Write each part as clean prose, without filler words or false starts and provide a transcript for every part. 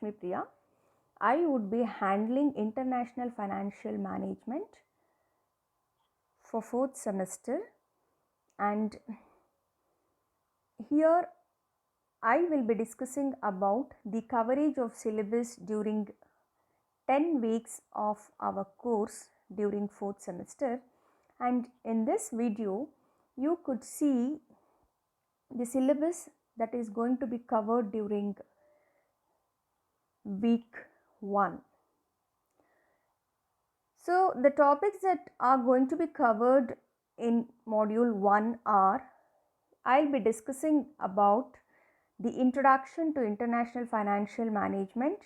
Lakshmi Priya. I would be handling international financial management for 4th semester, and here I will be discussing about the coverage of syllabus during 10 weeks of our course during 4th semester. And in this video you could see the syllabus that is going to be covered during week 1. So the topics that are going to be covered in module 1 are, I'll be discussing about the introduction to international financial management.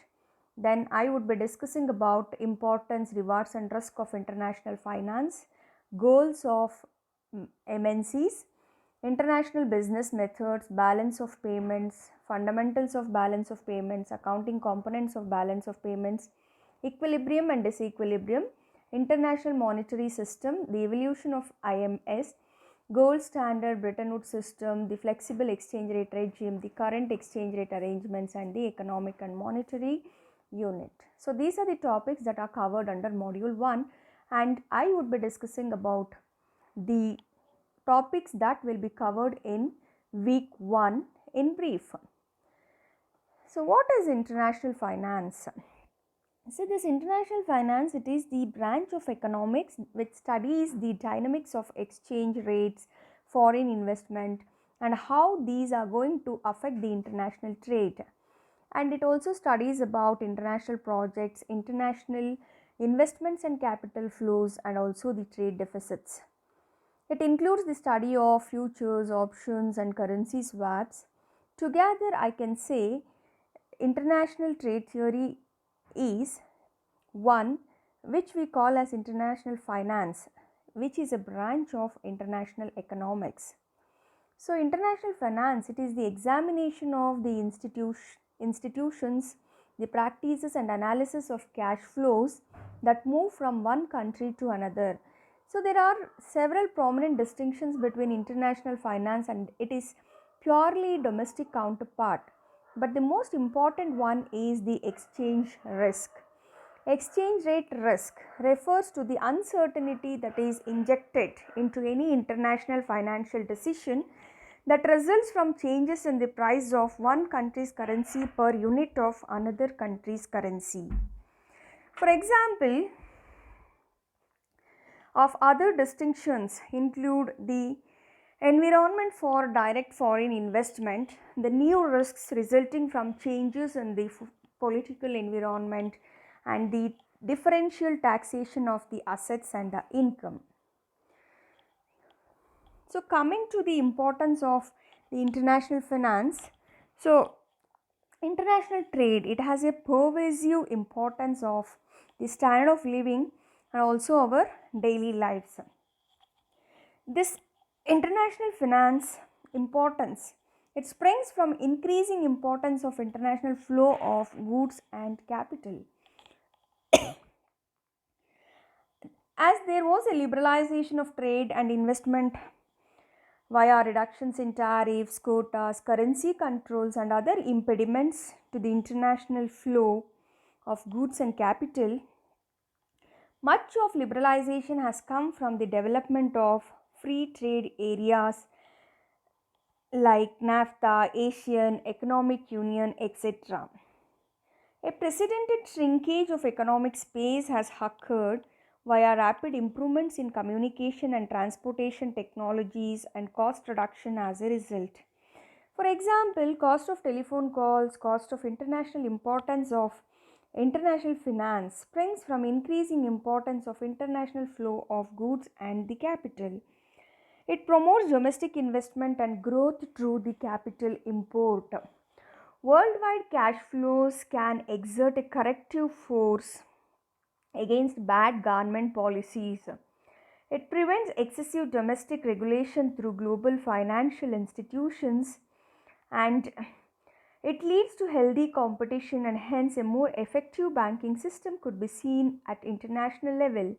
Then I would be discussing about importance, rewards and risk of international finance, goals of MNCs, international business methods, balance of payments, fundamentals of balance of payments, accounting components of balance of payments, equilibrium and disequilibrium, international monetary system, the evolution of IMS, gold standard, Bretton Woods system, the flexible exchange rate regime, the current exchange rate arrangements, and the economic and monetary unit. So these are the topics that are covered under module 1, and I would be discussing about the topics that will be covered in week 1 in brief. So what is international finance? So this international finance, it is the branch of economics which studies the dynamics of exchange rates, foreign investment, and how these are going to affect the international trade. And it also studies about international projects, international investments and capital flows, and also the trade deficits. It includes the study of futures, options, and currency swaps. Together, I can say international trade theory is one which we call as international finance, which is a branch of international economics. So international finance, it is the examination of the institutions, the practices and analysis of cash flows that move from one country to another. So there are several prominent distinctions between international finance and it is purely domestic counterpart. But the most important one is the exchange risk. Exchange rate risk refers to the uncertainty that is injected into any international financial decision that results from changes in the price of one country's currency per unit of another country's currency. For example, of other distinctions include the environment for direct foreign investment, the new risks resulting from changes in the political environment, and the differential taxation of the assets and the income. So coming to the importance of the international finance, so international trade, it has a pervasive importance of the standard of living and also our daily lives. This international finance importance, it springs from increasing importance of international flow of goods and capital. As there was a liberalization of trade and investment via reductions in tariffs, quotas, currency controls and other impediments to the international flow of goods and capital, much of liberalization has come from the development of free trade areas like NAFTA, Asian Economic Union, etc. A precedented shrinkage of economic space has occurred via rapid improvements in communication and transportation technologies and cost reduction as a result. For example, cost of telephone calls, cost of international importance of international finance springs from increasing importance of international flow of goods and the capital. It promotes domestic investment and growth through the capital import. Worldwide cash flows can exert a corrective force against bad government policies. It prevents excessive domestic regulation through global financial institutions, and it leads to healthy competition, and hence a more effective banking system could be seen at international level.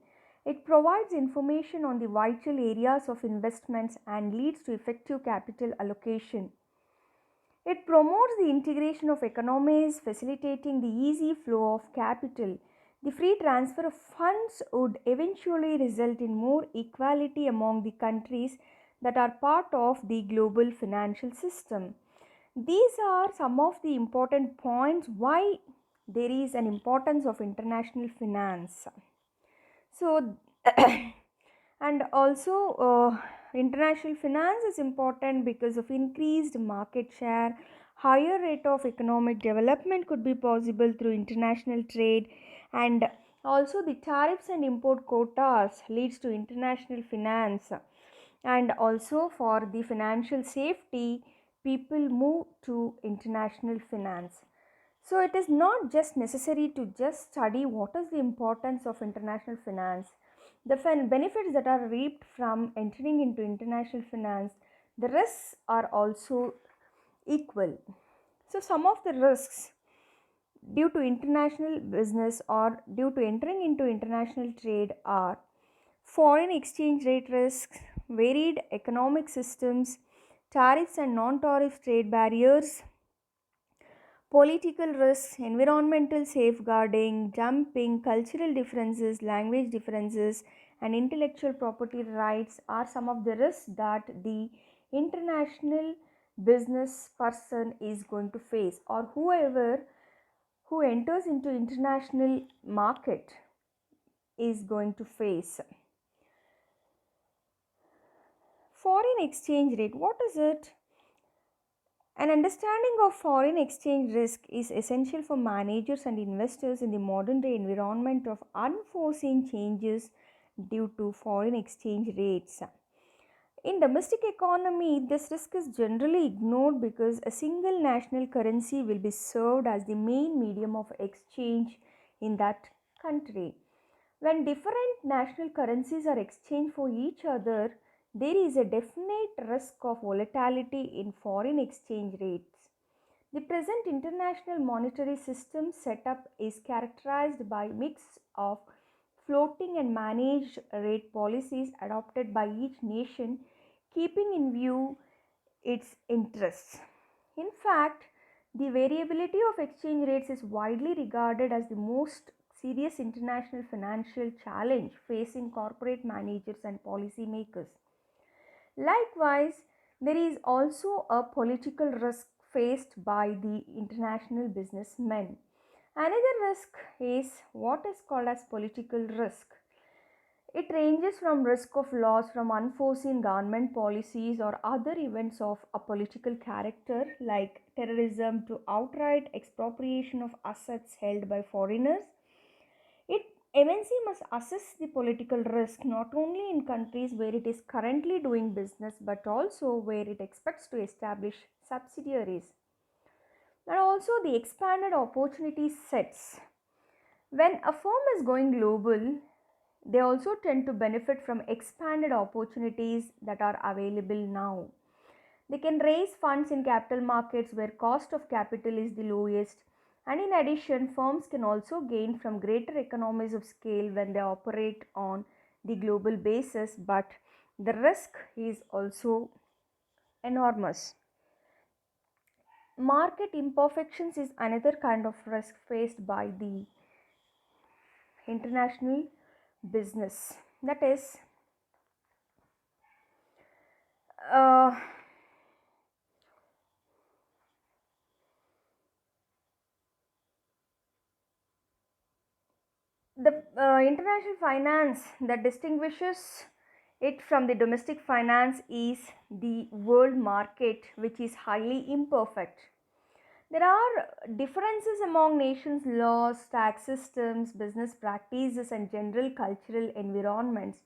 It provides information on the vital areas of investments and leads to effective capital allocation. It promotes the integration of economies, facilitating the easy flow of capital. The free transfer of funds would eventually result in more equality among the countries that are part of the global financial system. These are some of the important points why there is an importance of international finance. So, and also international finance is important because of increased market share. Higher rate of economic development could be possible through international trade, and also the tariffs and import quotas leads to international finance, and also for the financial safety people move to international finance. So it is not just necessary to just study what is the importance of international finance. The benefits that are reaped from entering into international finance, the risks are also equal. So some of the risks due to international business or due to entering into international trade are foreign exchange rate risks, varied economic systems, tariffs and non-tariff trade barriers, political risks, environmental safeguarding, dumping, cultural differences, language differences, and intellectual property rights are some of the risks that the international business person is going to face, or whoever who enters into international market is going to face. Foreign exchange rate, what is it? An understanding of foreign exchange risk is essential for managers and investors in the modern day environment of unforeseen changes due to foreign exchange rates. In domestic economy, this risk is generally ignored because a single national currency will be served as the main medium of exchange in that country. When different national currencies are exchanged for each other, there is a definite risk of volatility in foreign exchange rates. The present international monetary system setup is characterized by a mix of floating and managed rate policies adopted by each nation, keeping in view its interests. In fact, the variability of exchange rates is widely regarded as the most serious international financial challenge facing corporate managers and policymakers. Likewise, there is also a political risk faced by the international businessmen. Another risk is what is called as political risk. It ranges from risk of loss from unforeseen government policies or other events of a political character like terrorism to outright expropriation of assets held by foreigners. It MNC must assess the political risk not only in countries where it is currently doing business but also where it expects to establish subsidiaries. And also the expanded opportunity sets. When a firm is going global, they also tend to benefit from expanded opportunities that are available now. They can raise funds in capital markets where cost of capital is the lowest, and in addition, firms can also gain from greater economies of scale when they operate on the global basis, but the risk is also enormous. Market imperfections is another kind of risk faced by the international business. That is, uh, the international finance that distinguishes it from the domestic finance is the world market, which is highly imperfect. There are differences among nations' laws, tax systems, business practices, and general cultural environments.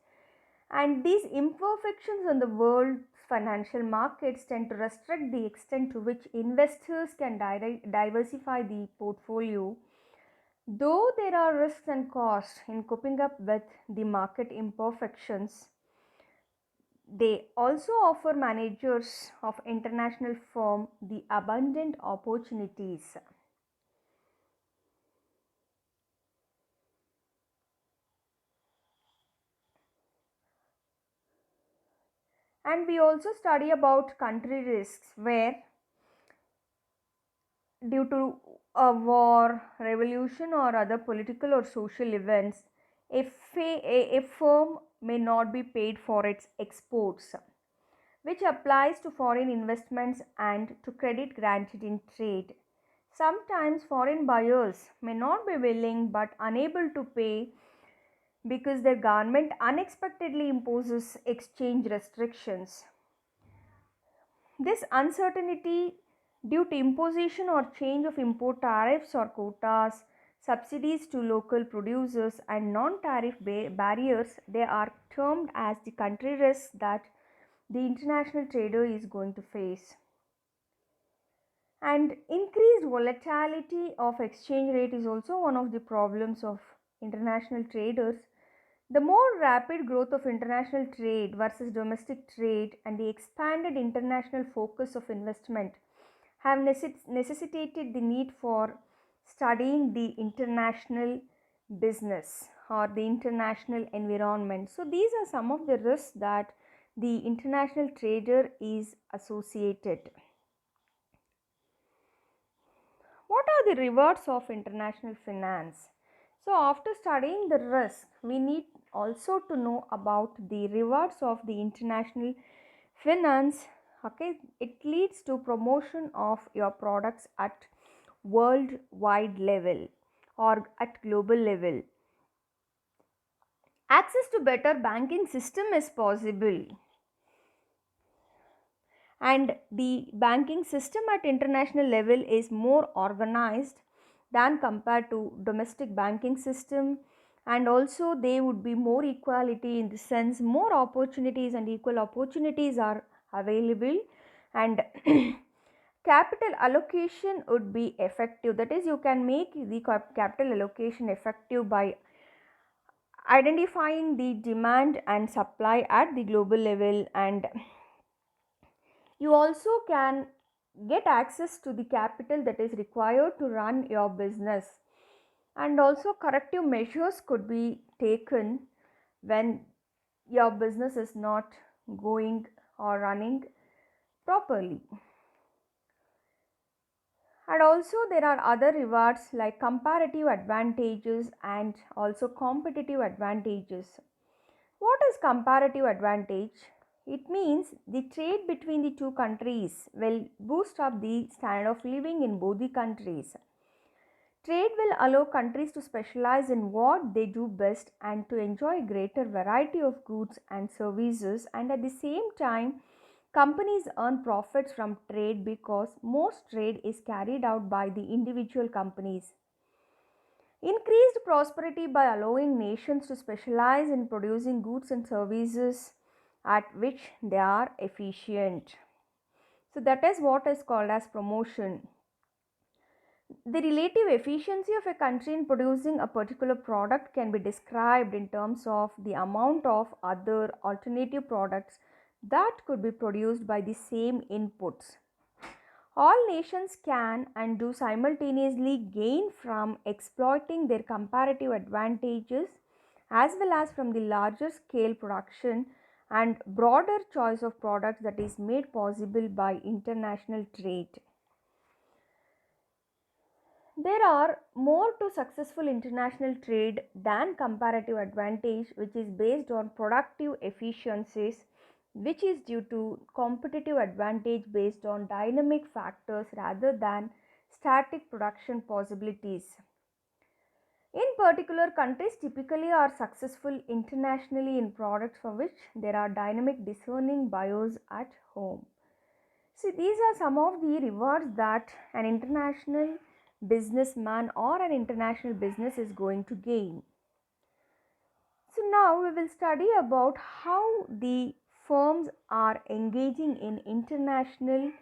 And these imperfections on the world's financial markets tend to restrict the extent to which investors can diversify the portfolio. Though there are risks and costs in coping up with the market imperfections, they also offer managers of international firms the abundant opportunities. And we also study about country risks where due to a war, revolution, or other political or social events, a firm may not be paid for its exports, which applies to foreign investments and to credit granted in trade. Sometimes foreign buyers may not be willing but unable to pay because their government unexpectedly imposes exchange restrictions. This uncertainty due to imposition or change of import tariffs or quotas, subsidies to local producers, and non-tariff barriers, they are termed as the country risks that the international trader is going to face. And increased volatility of exchange rate is also one of the problems of international traders. The more rapid growth of international trade versus domestic trade and the expanded international focus of investment have necessitated the need for studying the international business or the international environment. So these are some of the risks that the international trader is associated. What are the rewards of international finance? So, after studying the risk, we need also to know about the rewards of the international finance. Okay, it leads to promotion of your products at worldwide level or at global level. Access to better banking system is possible, and the banking system at international level is more organized than compared to domestic banking system, and also they would be more equality in the sense more opportunities and equal opportunities are available, and capital allocation would be effective. That is, you can make the capital allocation effective by identifying the demand and supply at the global level, and you also can get access to the capital that is required to run your business, and also corrective measures could be taken when your business is not going or running properly. And also there are other rewards like comparative advantages and also competitive advantages. What is comparative advantage? It means the trade between the two countries will boost up the standard of living in both the countries. Trade will allow countries to specialize in what they do best and to enjoy greater variety of goods and services, and at the same time companies earn profits from trade because most trade is carried out by the individual companies. Increased prosperity by allowing nations to specialize in producing goods and services at which they are efficient. So that is what is called as promotion. The relative efficiency of a country in producing a particular product can be described in terms of the amount of other alternative products that could be produced by the same inputs. All nations can and do simultaneously gain from exploiting their comparative advantages as well as from the larger scale production and broader choice of products that is made possible by international trade. There are more to successful international trade than comparative advantage, which is based on productive efficiencies, which is due to competitive advantage based on dynamic factors rather than static production possibilities. In particular, countries typically are successful internationally in products for which there are dynamic discerning buyers at home. See, these are some of the rewards that an international businessman or an international business is going to gain. So now we will study about how the firms are engaging in international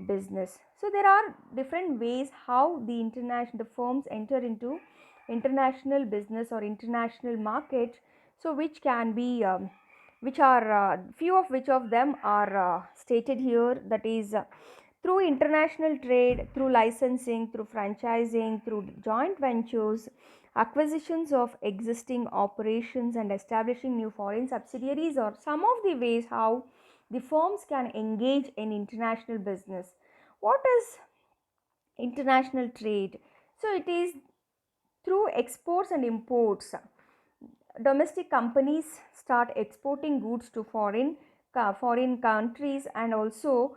business. So there are different ways how the firms enter into international business or international market. So which can be which are few of which of them are stated here, that is through international trade, through licensing, through franchising, through joint ventures, acquisitions of existing operations, and establishing new foreign subsidiaries are some of the ways how the firms can engage in international business. What is international trade. So it is through exports and imports. Domestic companies start exporting goods to foreign countries, and also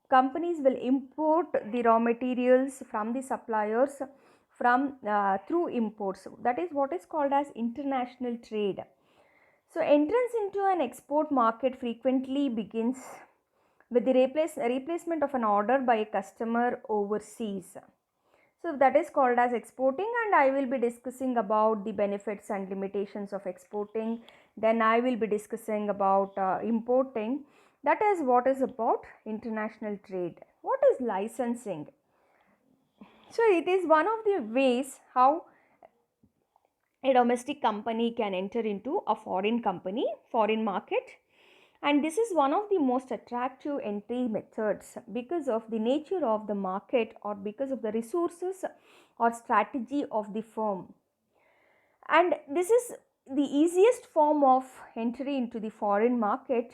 companies will import the raw materials from the suppliers from through imports. That is what is called as international trade. So entrance into an export market frequently begins with the replacement of an order by a customer overseas. So that is called as exporting, and I will be discussing about the benefits and limitations of exporting. Then I will be discussing about importing. That is what is about international trade. What is licensing? So it is one of the ways how a domestic company can enter into a foreign market, and this is one of the most attractive entry methods because of the nature of the market or because of the resources or strategy of the firm. And this is the easiest form of entry into the foreign market,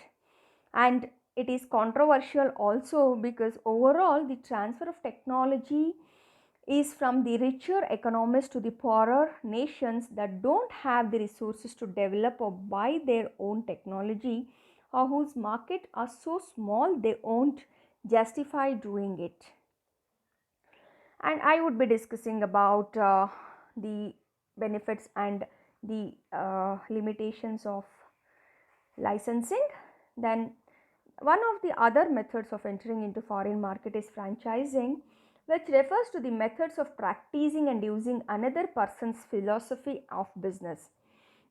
and it is controversial also because overall the transfer of technology is from the richer economies to the poorer nations that don't have the resources to develop or buy their own technology, or whose market are so small they won't justify doing it. And I would be discussing about the benefits and the limitations of licensing. Then one of the other methods of entering into foreign market is franchising, which refers to the methods of practicing and using another person's philosophy of business.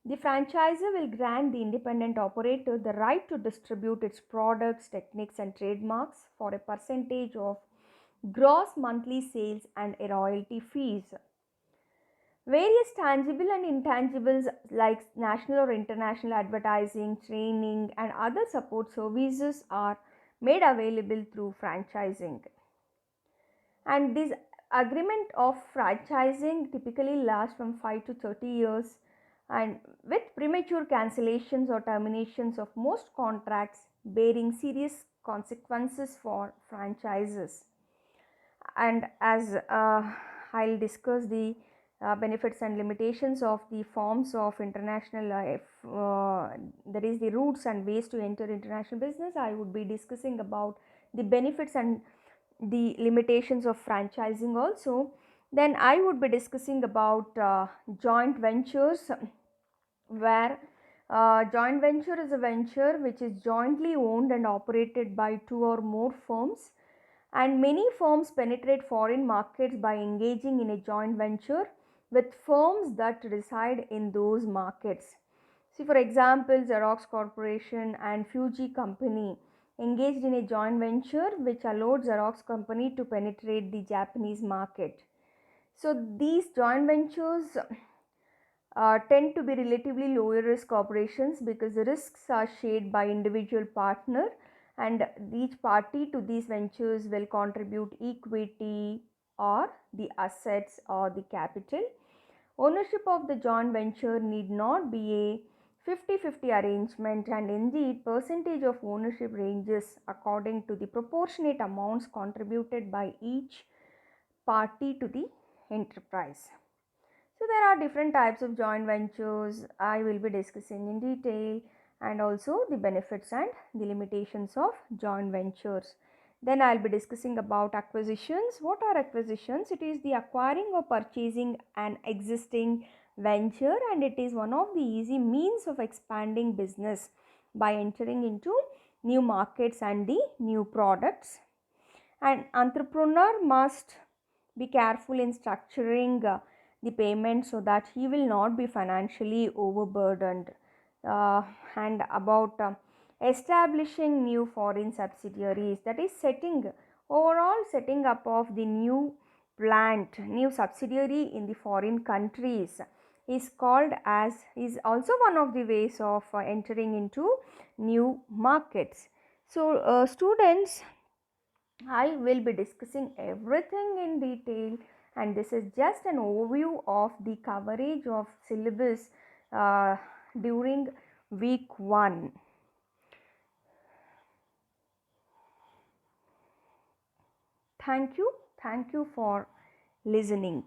The franchisor will grant the independent operator the right to distribute its products, techniques and trademarks for a percentage of gross monthly sales and a royalty fees. Various tangible and intangibles like national or international advertising, training and other support services are made available through franchising. And this agreement of franchising typically lasts from 5 to 30 years, and with premature cancellations or terminations of most contracts bearing serious consequences for franchises. And as I'll discuss the benefits and limitations of the forms of international that is the routes and ways to enter international business, I would be discussing about the benefits and the limitations of franchising also. Then I would be discussing about joint ventures, where joint venture is a venture which is jointly owned and operated by two or more firms, and many firms penetrate foreign markets by engaging in a joint venture with firms that reside in those markets. See, for example, Xerox Corporation and Fuji Company engaged in a joint venture which allowed Xerox Company to penetrate the Japanese market. So these joint ventures tend to be relatively lower risk operations because the risks are shared by individual partner, and each party to these ventures will contribute equity or the assets or the capital. Ownership of the joint venture need not be a 50-50 arrangement, and indeed percentage of ownership ranges according to the proportionate amounts contributed by each party to the enterprise. So there are different types of joint ventures I will be discussing in detail, and also the benefits and the limitations of joint ventures. Then I will be discussing about acquisitions. What are acquisitions? It is the acquiring or purchasing an existing venture, and it is one of the easy means of expanding business by entering into new markets and the new products. An entrepreneur must be careful in structuring the payment so that he will not be financially overburdened. And about establishing new foreign subsidiaries, that is setting up of the new new subsidiary in the foreign countries is also one of the ways of entering into new markets. So students, I will be discussing everything in detail, and this is just an overview of the coverage of syllabus during week 1. Thank you. Thank you for listening.